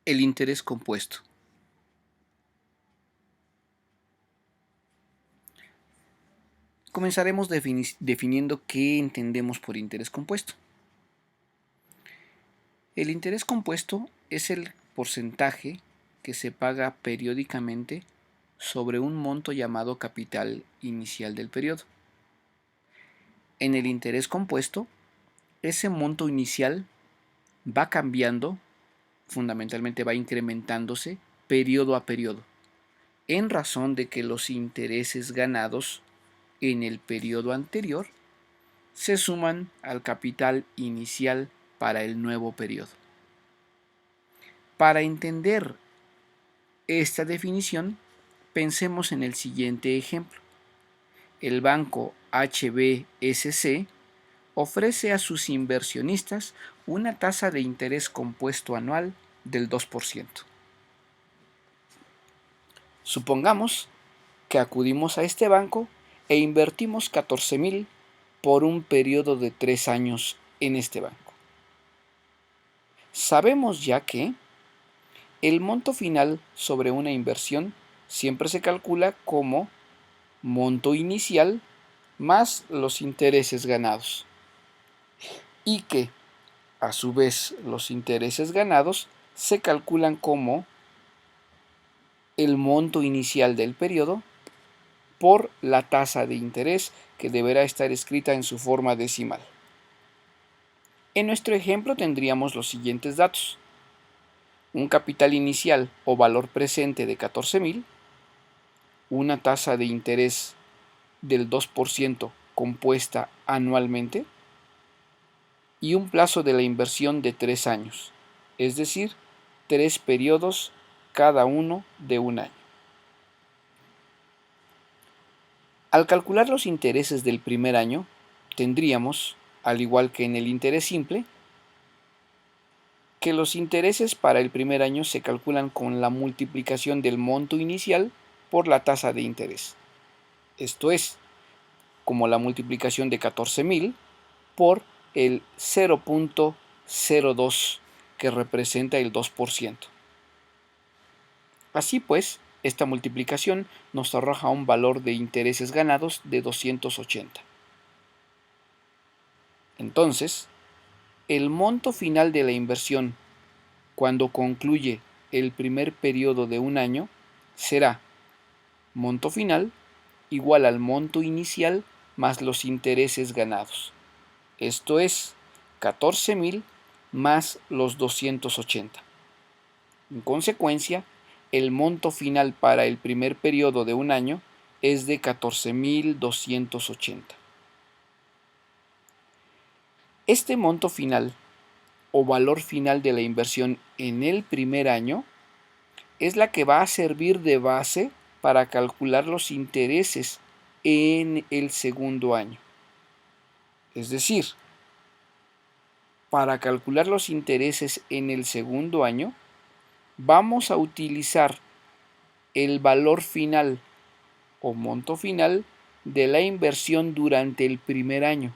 El interés compuesto. Comenzaremos definiendo qué entendemos por interés compuesto. El interés compuesto es el porcentaje que se paga periódicamente sobre un monto llamado capital inicial del periodo. En el interés compuesto, ese monto inicial va cambiando, fundamentalmente va incrementándose periodo a periodo, en razón de que los intereses ganados en el periodo anterior se suman al capital inicial para el nuevo periodo. Para entender esta definición, pensemos en el siguiente ejemplo. El banco HBSC ofrece a sus inversionistas una tasa de interés compuesto anual del 2%. Supongamos que acudimos a este banco e invertimos 14,000 por un periodo de 3 años en este banco. Sabemos ya que el monto final sobre una inversión siempre se calcula como monto inicial más los intereses ganados, y que a su vez los intereses ganados se calculan como el monto inicial del periodo por la tasa de interés, que deberá estar escrita en su forma decimal. En nuestro ejemplo tendríamos los siguientes datos: un capital inicial o valor presente de 14,000, una tasa de interés del 2% compuesta anualmente y un plazo de la inversión de 3 años, es decir, 3 periodos cada uno de un año. Al calcular los intereses del primer año, tendríamos, al igual que en el interés simple, que los intereses para el primer año se calculan con la multiplicación del monto inicial por la tasa de interés. Esto es, como la multiplicación de 14,000 por el 0.02, que representa el 2%. Así pues, esta multiplicación nos arroja un valor de intereses ganados de 280. Entonces, el monto final de la inversión cuando concluye el primer periodo de un año será monto final igual al monto inicial más los intereses ganados. Esto es 14,000 más los 280. En consecuencia, el monto final para el primer periodo de un año es de 14,280. Este monto final o valor final de la inversión en el primer año es la que va a servir de base para calcular los intereses en el segundo año. Es decir, para calcular los intereses en el segundo año, vamos a utilizar el valor final o monto final de la inversión durante el primer año.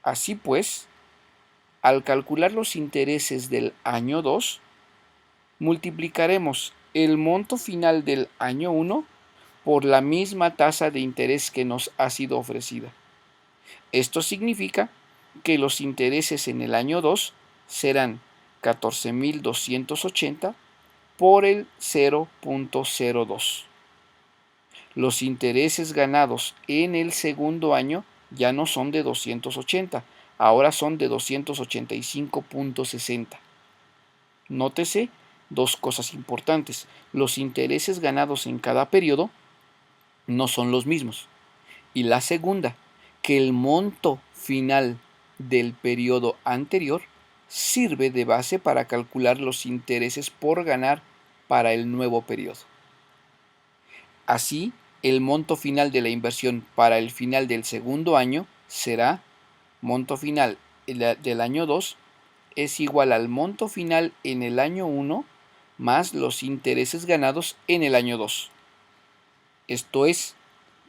Así pues, al calcular los intereses del año 2, multiplicaremos el monto final del año 1 por la misma tasa de interés que nos ha sido ofrecida. Esto significa que los intereses en el año 2 serán 14,280 por el 0.02. Los intereses ganados en el segundo año ya no son de 280, ahora son de 285.60. Nótese dos cosas importantes: los intereses ganados en cada periodo no son los mismos. Y la segunda, que el monto final del periodo anterior sirve de base para calcular los intereses por ganar para el nuevo periodo. Así, el monto final de la inversión para el final del segundo año será monto final del año 2 es igual al monto final en el año 1 más los intereses ganados en el año 2. Esto es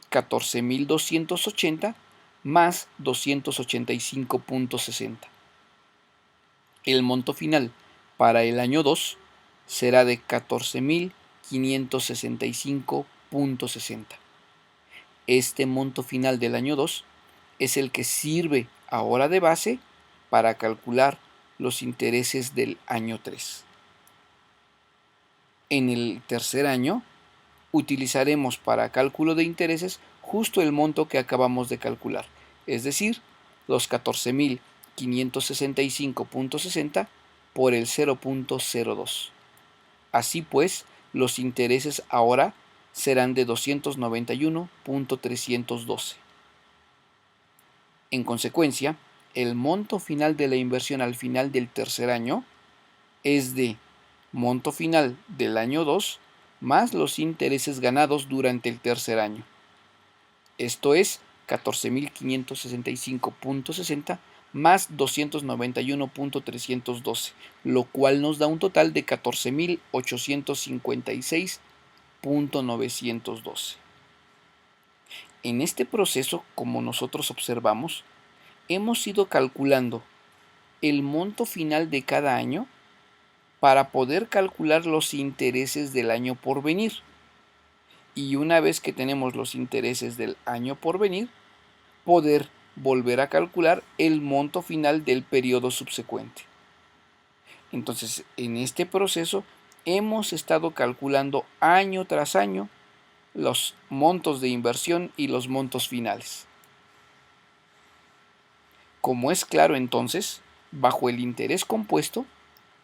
14,280 más 285.60. El monto final para el año 2 será de 14.565.60. Este monto final del año 2 es el que sirve ahora de base para calcular los intereses del año 3. En el tercer año utilizaremos para cálculo de intereses justo el monto que acabamos de calcular, es decir, los 14.565.60 por el 0.02. Así pues, los intereses ahora serán de 291.312. En consecuencia, el monto final de la inversión al final del tercer año es de monto final del año 2 más los intereses ganados durante el tercer año. Esto es 14.565.60 más 291.312, lo cual nos da un total de 14.856.912. En este proceso, como nosotros observamos, hemos ido calculando el monto final de cada año para poder calcular los intereses del año por venir. Y una vez que tenemos los intereses del año por venir, poder volver a calcular el monto final del periodo subsecuente. Entonces, en este proceso hemos estado calculando año tras año los montos de inversión y los montos finales. Como es claro entonces, bajo el interés compuesto,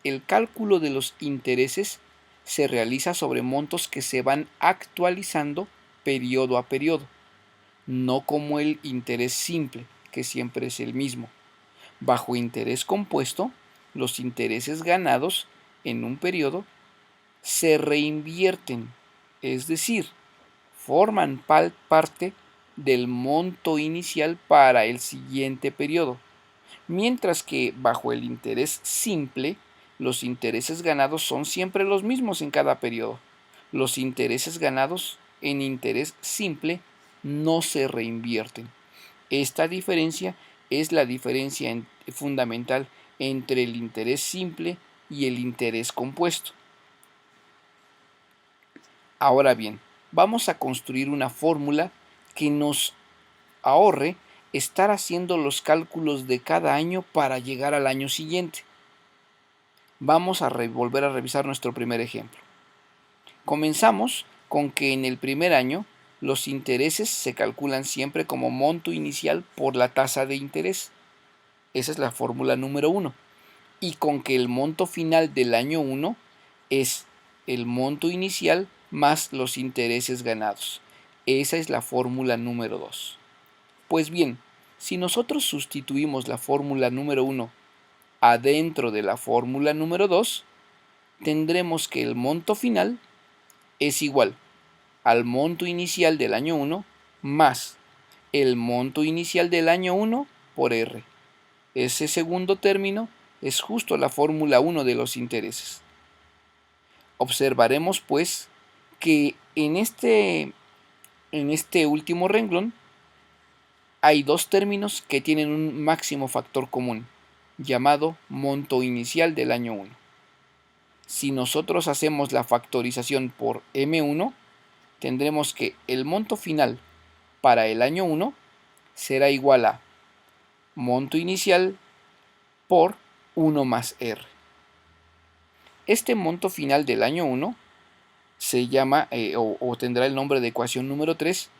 el cálculo de los intereses se realiza sobre montos que se van actualizando periodo a periodo, no como el interés simple, que siempre es el mismo. Bajo interés compuesto, los intereses ganados en un periodo se reinvierten, es decir, forman parte del monto inicial para el siguiente periodo, mientras que bajo el interés simple, los intereses ganados son siempre los mismos en cada periodo. Los intereses ganados en interés simple no se reinvierten. Esta diferencia es la diferencia fundamental entre el interés simple y el interés compuesto. Ahora bien, vamos a construir una fórmula que nos ahorre estar haciendo los cálculos de cada año para llegar al año siguiente. Vamos a volver a revisar nuestro primer ejemplo. Comenzamos con que en el primer año los intereses se calculan siempre como monto inicial por la tasa de interés. Esa es la fórmula número 1. Y con que el monto final del año 1 es el monto inicial más los intereses ganados. Esa es la fórmula número 2. Pues bien, si nosotros sustituimos la fórmula número 1 adentro de la fórmula número 2, tendremos que el monto final es igual al monto inicial del año 1 más el monto inicial del año 1 por R. Ese segundo término es justo la fórmula 1 de los intereses. Observaremos pues que en este último renglón hay dos términos que tienen un máximo factor común, llamado monto inicial del año 1. Si nosotros hacemos la factorización por M1, tendremos que el monto final para el año 1 será igual a monto inicial por 1 más R. Este monto final del año 1 se llama o tendrá el nombre de ecuación número 3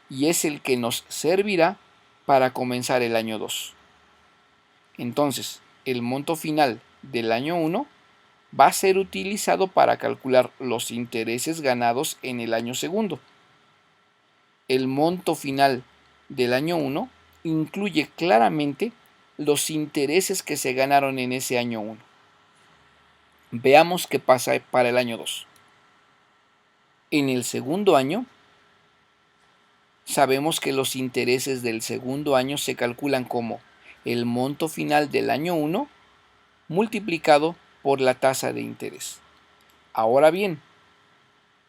y es el que nos servirá para comenzar el año 2. Entonces, el monto final del año 1 va a ser utilizado para calcular los intereses ganados en el año segundo. El monto final del año 1 incluye claramente los intereses que se ganaron en ese año 1. Veamos qué pasa para el año 2. En el segundo año, sabemos que los intereses del segundo año se calculan como el monto final del año 1 multiplicado por la tasa de interés. Ahora bien,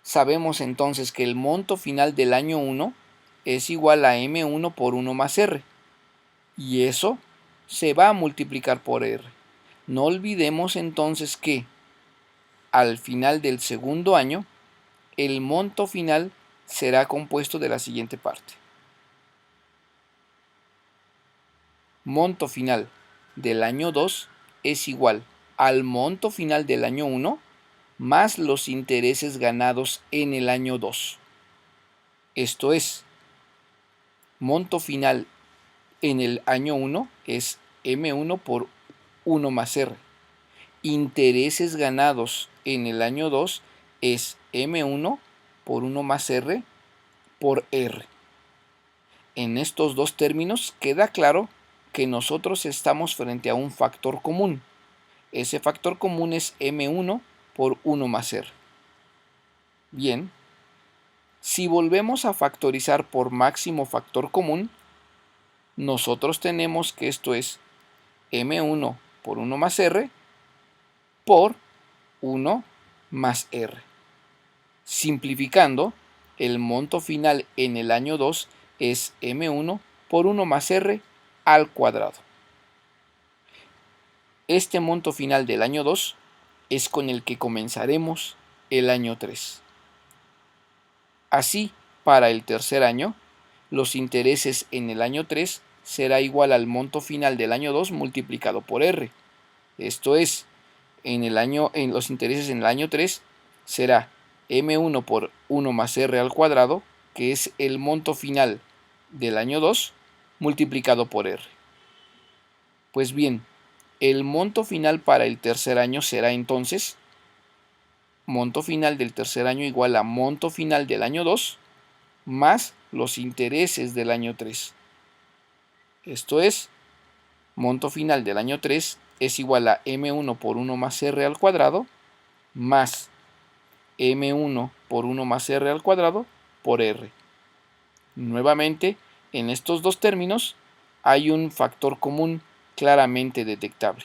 sabemos entonces que el monto final del año 1 es igual a M1 por 1 más R, y eso se va a multiplicar por R. No olvidemos entonces que al final del segundo año, el monto final será compuesto de la siguiente parte. Monto final del año 2 es igual al monto final del año 1 más los intereses ganados en el año 2. Esto es, monto final en el año 1 es M1 por 1 más R. Intereses ganados en el año 2 es M1 por 1 más R por R. En estos dos términos queda claro que nosotros estamos frente a un factor común. Ese factor común es M1 por 1 más R. Bien, si volvemos a factorizar por máximo factor común, nosotros tenemos que esto es M1 por 1 más R por 1 más R. Simplificando, el monto final en el año 2 es M1 por 1 más R al cuadrado. Este monto final del año 2 es con el que comenzaremos el año 3. Así, para el tercer año, los intereses en el año 3 será igual al monto final del año 2 multiplicado por R. Esto es, en los intereses en el año 3 será M1 por 1 más R al cuadrado, que es el monto final del año 2, multiplicado por R. Pues bien, el monto final para el tercer año será entonces monto final del tercer año igual a monto final del año 2 más los intereses del año 3. Esto es, monto final del año 3 es igual a M1 por 1 más R al cuadrado más M1 por 1 más R al cuadrado por R. Nuevamente, en estos dos términos hay un factor común claramente detectable.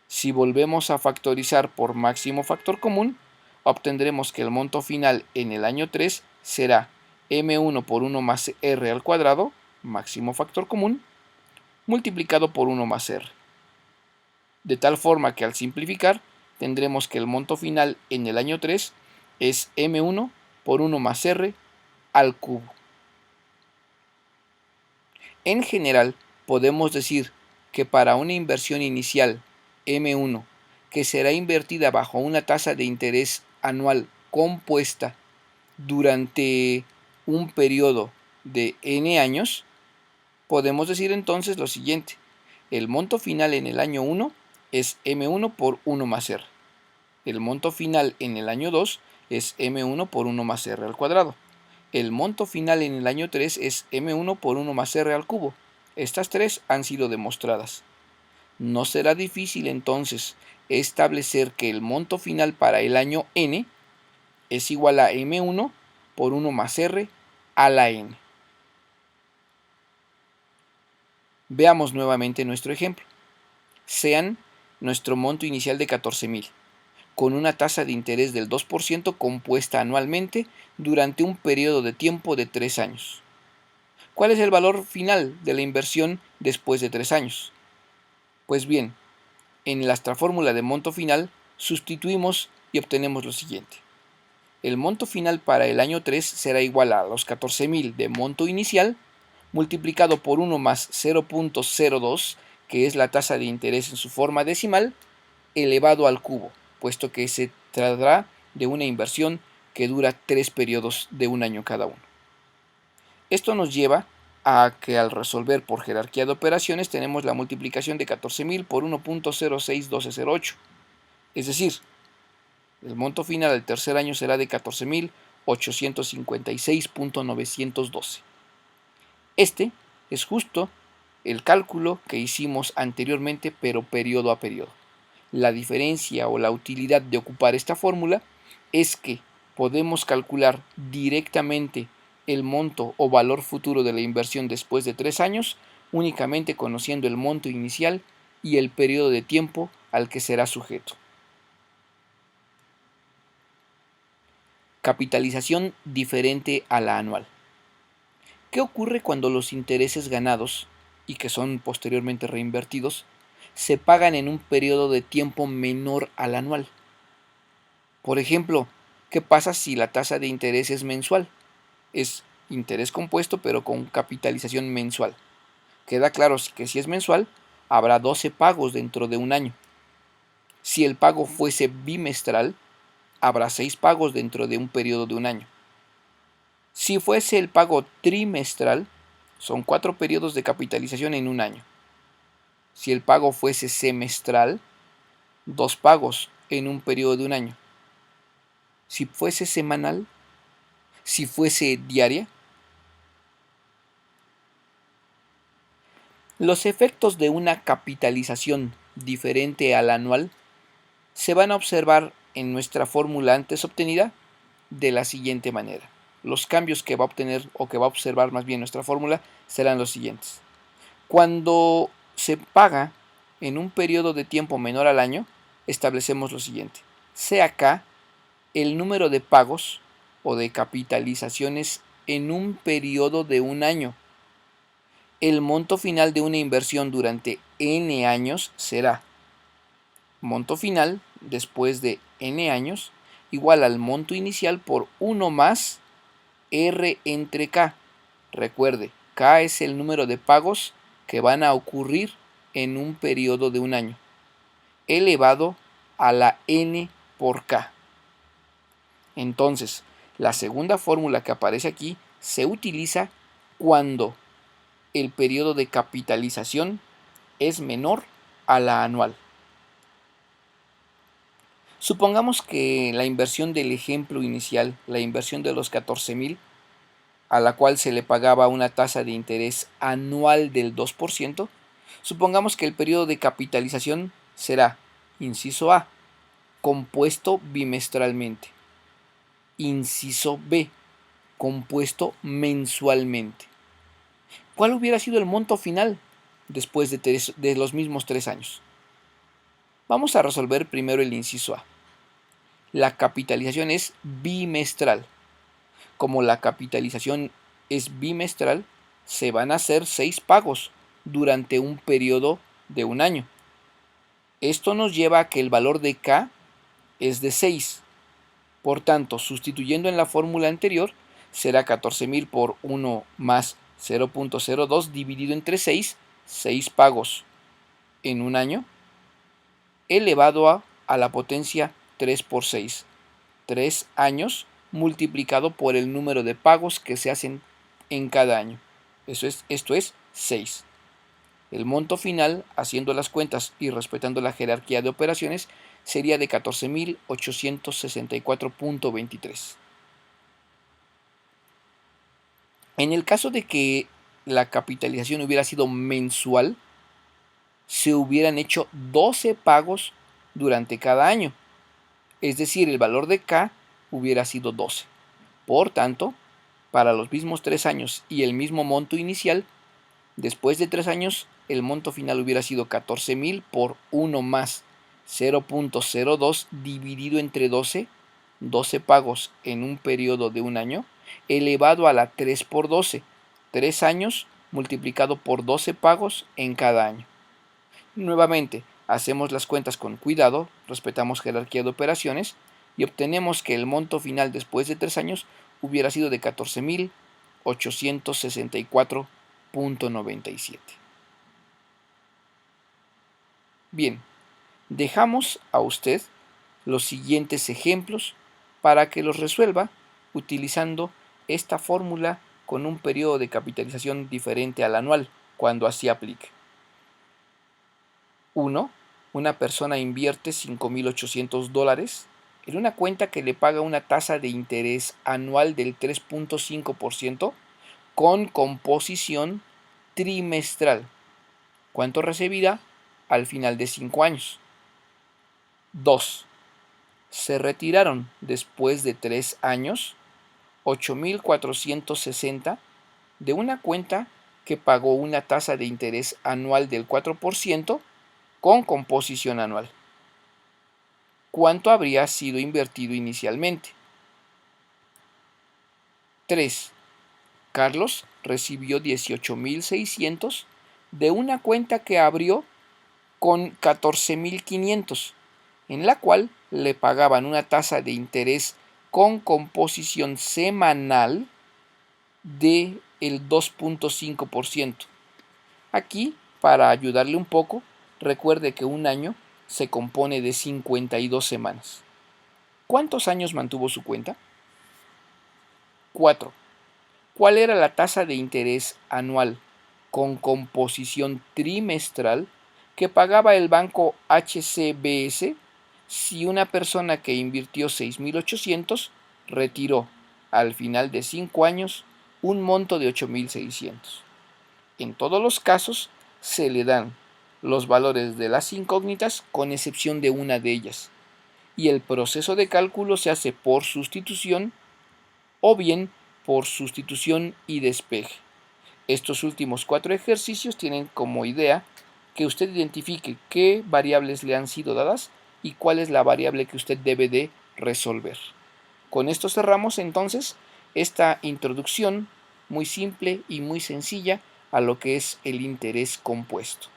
Si volvemos a factorizar por máximo factor común, obtendremos que el monto final en el año 3 será M1 por 1 más R al cuadrado, máximo factor común, multiplicado por 1 más R. De tal forma que al simplificar, tendremos que el monto final en el año 3 es M1 por 1 más R al cubo. En general, podemos decir que para una inversión inicial M1, que será invertida bajo una tasa de interés anual compuesta durante un periodo de n años, podemos decir entonces lo siguiente: el monto final en el año 1 es M1 por 1 más R. El monto final en el año 2 es M1 por 1 más R al cuadrado. El monto final en el año 3 es M1 por 1 más R al cubo. Estas tres han sido demostradas. No será difícil entonces establecer que el monto final para el año n es igual a M1 por 1 más R a la n. Veamos nuevamente nuestro ejemplo. Sean nuestro monto inicial de 14,000, con una tasa de interés del 2% compuesta anualmente durante un periodo de tiempo de 3 años. ¿Cuál es el valor final de la inversión después de 3 años? Pues bien, en nuestra fórmula de monto final sustituimos y obtenemos lo siguiente. El monto final para el año 3 será igual a los 14,000 de monto inicial multiplicado por 1 más 0.02, que es la tasa de interés en su forma decimal, elevado al cubo, puesto que se tratará de una inversión que dura 3 periodos de un año cada uno. Esto nos lleva a que al resolver por jerarquía de operaciones tenemos la multiplicación de 14,000 por 1.061208. Es decir, el monto final del tercer año será de 14,856.912. Este es justo el cálculo que hicimos anteriormente, pero periodo a periodo. La diferencia o la utilidad de ocupar esta fórmula es que podemos calcular directamente el monto o valor futuro de la inversión después de 3 años únicamente conociendo el monto inicial y el periodo de tiempo al que será sujeto. Capitalización diferente a la anual. ¿Qué ocurre cuando los intereses ganados, y que son posteriormente reinvertidos, se pagan en un periodo de tiempo menor al anual. Por ejemplo, ¿qué pasa si la tasa de interés es mensual? Es interés compuesto pero con capitalización mensual. Queda claro que si es mensual, habrá 12 pagos dentro de un año. Si el pago fuese bimestral, habrá 6 pagos dentro de un periodo de un año. Si fuese el pago trimestral, son 4 periodos de capitalización en un año. Si el pago fuese semestral, 2 pagos en un periodo de un año. Si fuese semanal, si fuese diaria. Los efectos de una capitalización diferente al anual se van a observar en nuestra fórmula antes obtenida de la siguiente manera. Los cambios que va a obtener o que va a observar más bien nuestra fórmula serán los siguientes. Cuando se paga en un periodo de tiempo menor al año, establecemos lo siguiente. Sea K el número de pagos o de capitalizaciones en un periodo de un año. El monto final de una inversión durante n años será monto final después de n años igual al monto inicial por 1 más R entre K. Recuerde, K es el número de pagos que van a ocurrir en un periodo de un año, elevado a la n por K. Entonces, la segunda fórmula que aparece aquí se utiliza cuando el periodo de capitalización es menor a la anual. Supongamos que la inversión del ejemplo inicial, la inversión de los 14,000, a la cual se le pagaba una tasa de interés anual del 2%, supongamos que el periodo de capitalización será, inciso A, compuesto bimestralmente. Inciso B, compuesto mensualmente. ¿Cuál hubiera sido el monto final después de los mismos 3 años? Vamos a resolver primero el inciso A. La capitalización es bimestral. Como la capitalización es bimestral, se van a hacer 6 pagos durante un periodo de un año. Esto nos lleva a que el valor de K es de 6. Por tanto, sustituyendo en la fórmula anterior, será 14,000 por 1 más 0.02 dividido entre 6, 6 pagos en un año, elevado a la potencia 3 por 6, 3 años multiplicado por el número de pagos que se hacen en cada año. Esto es 6. El monto final, haciendo las cuentas y respetando la jerarquía de operaciones, sería de 14,864.23. En el caso de que la capitalización hubiera sido mensual, se hubieran hecho 12 pagos durante cada año. Es decir, el valor de K hubiera sido 12. Por tanto, para los mismos 3 años y el mismo monto inicial, después de 3 años, el monto final hubiera sido 14,000 por 1 más 0.02 dividido entre 12, 12 pagos en un periodo de un año, elevado a la 3 por 12, 3 años multiplicado por 12 pagos en cada año. Nuevamente, hacemos las cuentas con cuidado, respetamos jerarquía de operaciones y obtenemos que el monto final después de 3 años hubiera sido de 14,864.97. Bien, dejamos a usted los siguientes ejemplos para que los resuelva utilizando esta fórmula con un periodo de capitalización diferente al anual, cuando así aplique. 1. Una persona invierte $5,800 en una cuenta que le paga una tasa de interés anual del 3.5% con composición trimestral. ¿Cuánto recibirá al final de 5 años? 2. Se retiraron después de 3 años 8,460 de una cuenta que pagó una tasa de interés anual del 4% con composición anual. ¿Cuánto habría sido invertido inicialmente? 3. Carlos recibió 18,600 de una cuenta que abrió con 14.500, en la cual le pagaban una tasa de interés con composición semanal de el 2.5%. Aquí, para ayudarle un poco, recuerde que un año se compone de 52 semanas. ¿Cuántos años mantuvo su cuenta? 4. ¿Cuál era la tasa de interés anual con composición trimestral que pagaba el banco HCBS si una persona que invirtió 6.800 retiró al final de 5 años un monto de 8.600? En todos los casos se le dan los valores de las incógnitas con excepción de una de ellas, y el proceso de cálculo se hace por sustitución o bien por sustitución y despeje. Estos últimos 4 ejercicios tienen como idea que usted identifique qué variables le han sido dadas y cuál es la variable que usted debe de resolver. Con esto cerramos entonces esta introducción muy simple y muy sencilla a lo que es el interés compuesto.